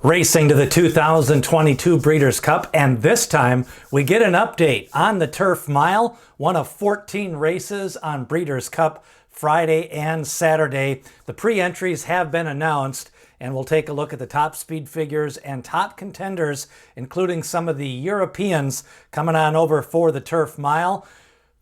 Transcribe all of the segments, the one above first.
Racing to the 2022 Breeders' Cup, and this time we get an update on the Turf Mile, one of 14 races on Breeders' Cup Friday and Saturday. The pre-entries have been announced, and we'll take a look at the top speed figures and top contenders, including some of the Europeans coming on over for the Turf Mile.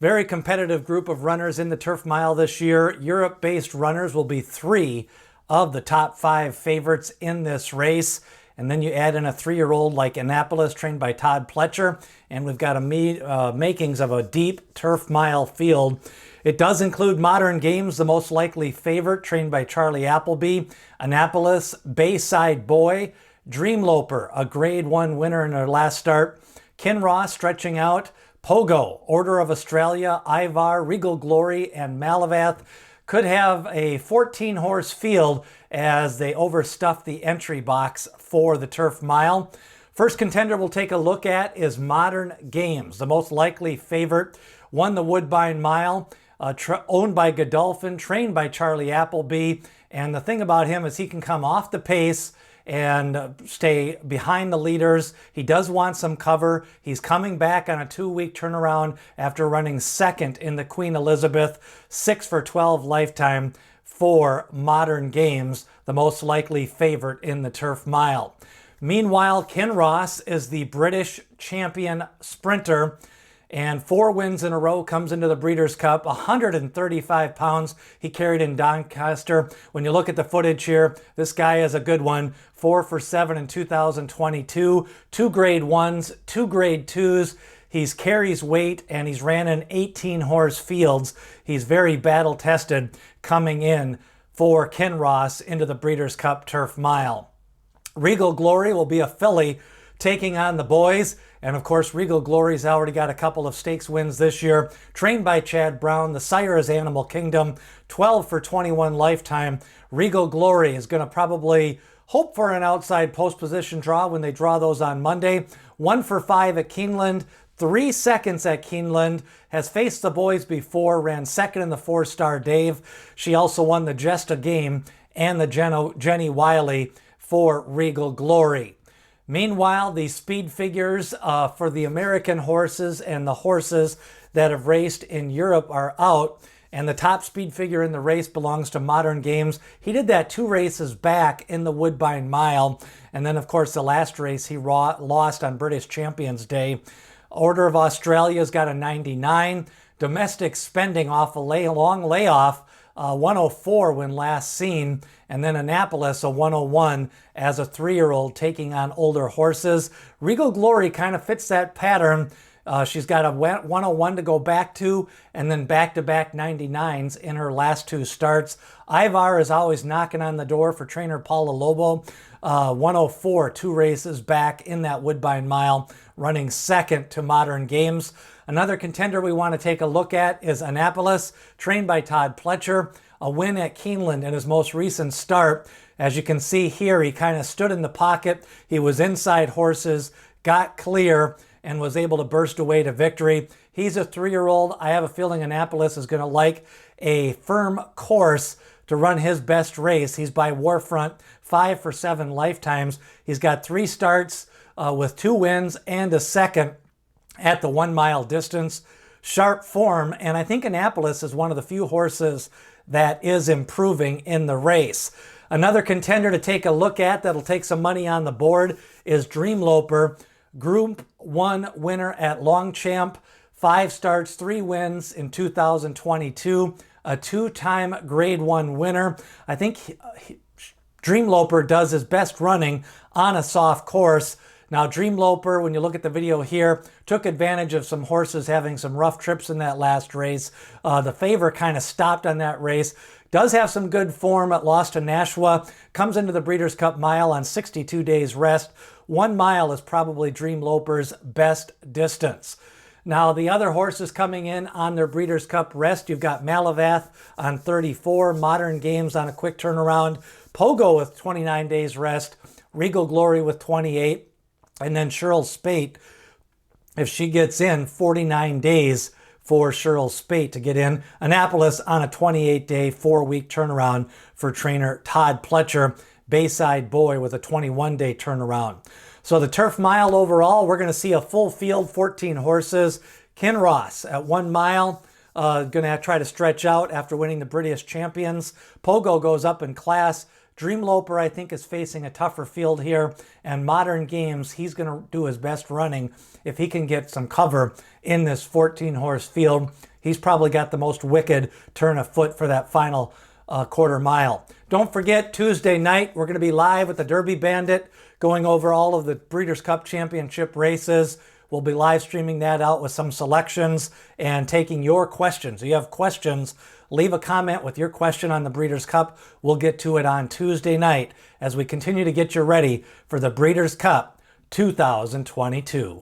Very competitive group of runners in the Turf Mile this year. Europe-based runners will be three of the top five favorites in this race. And then you add in a 3-year-old like Annapolis, trained by Todd Pletcher, and we've got makings of a deep Turf Mile field. It does include Modern Games, the most likely favorite, trained by Charlie Appleby, Annapolis, Bayside Boy, Dreamloper, a Grade 1 winner in her last start, Kinross stretching out, Pogo, Order of Australia, Ivar, Regal Glory, and Malavath could have a 14-horse field as they overstuff the entry box for the Turf Mile. First contender we'll take a look at is Modern Games, the most likely favorite. Won the Woodbine Mile, owned by Godolphin, trained by Charlie Appleby. And the thing about him is he can come off the pace and stay behind the leaders. He does want some cover. He's coming back on a 2-week turnaround after running second in the Queen Elizabeth, 6 for 12 lifetime for Modern Games, the most likely favorite in the Turf Mile. Meanwhile, Kinross is the British champion sprinter, and 4 wins in a row, comes into the Breeders' Cup, 135 pounds he carried in Doncaster. When you look at the footage here, this guy is a good one. 4 for 7 in 2022, 2 Grade 1s, 2 Grade 2s. He carries weight, and he's ran in 18-horse fields. He's very battle-tested coming in for Kinross into the Breeders' Cup Turf Mile. Regal Glory will be a filly taking on the boys. And of course, Regal Glory's already got a couple of stakes wins this year. Trained by Chad Brown. The sire is Animal Kingdom. 12 for 21 lifetime. Regal Glory is going to probably hope for an outside post position draw when they draw those on Monday. 1 for 5 at Keeneland. 3 seconds at Keeneland. Has faced the boys before. Ran second in the 4-star Dave. She also won the Just a Game and the Jenny Wiley for Regal Glory. Meanwhile, the speed figures for the American horses and the horses that have raced in Europe are out, and the top speed figure in the race belongs to Modern Games. He did that 2 races back in the Woodbine Mile, and then of course the last race he lost on British Champions Day. Order of Australia's got a 99. Domestic Spending off a long layoff, 104 when last seen, and then Annapolis a 101 as a 3-year-old taking on older horses. Regal Glory kind of fits that pattern. She's got a 101 to go back to, and then back-to-back 99s in her last 2 starts. Ivar is always knocking on the door for trainer Paula Lobo. 104, 2 races back in that Woodbine Mile, running second to Modern Games. Another contender we want to take a look at is Annapolis, trained by Todd Pletcher. A win at Keeneland in his most recent start. As you can see here, he kind of stood in the pocket. He was inside horses, got clear, and was able to burst away to victory. He's a 3-year-old. I have a feeling Annapolis is going to like a firm course to run his best race. He's by Warfront, 5 for 7 lifetimes. He's got 3 starts with 2 wins and a second at the 1-mile distance. Sharp form, and I think Annapolis is one of the few horses that is improving in the race. Another contender to take a look at that'll take some money on the board is Dreamloper, Group 1 winner at Longchamp, 5 starts, 3 wins in 2022, a 2-time Grade 1 winner. I think Dreamloper does his best running on a soft course. Now, Dreamloper, when you look at the video here, took advantage of some horses having some rough trips in that last race. The favor kind of stopped on that race. Does have some good form at lost to Nashua. Comes into the Breeders' Cup Mile on 62 days rest. 1 mile is probably Dreamloper's best distance. Now, the other horses coming in on their Breeders' Cup rest, you've got Malavath on 34, Modern Games on a quick turnaround, Pogo with 29 days rest, Regal Glory with 28, and then Cheryl Spate, if she gets in, 49 days for Cheryl Spate to get in. Annapolis on a 28-day, 4-week turnaround for trainer Todd Pletcher. Bayside Boy with a 21-day turnaround. So the Turf Mile overall, we're going to see a full field, 14 horses. Kinross at 1 mile, going to try to stretch out after winning the British Champions. Pogo goes up in class. Dreamloper, I think, is facing a tougher field here. And Modern Games, he's going to do his best running if he can get some cover in this 14-horse field. He's probably got the most wicked turn of foot for that final quarter mile. Don't forget, Tuesday night, we're going to be live with the Derby Bandit, going over all of the Breeders' Cup Championship races. We'll be live streaming that out with some selections and taking your questions. If you have questions, leave a comment with your question on the Breeders' Cup. We'll get to it on Tuesday night as we continue to get you ready for the Breeders' Cup 2022.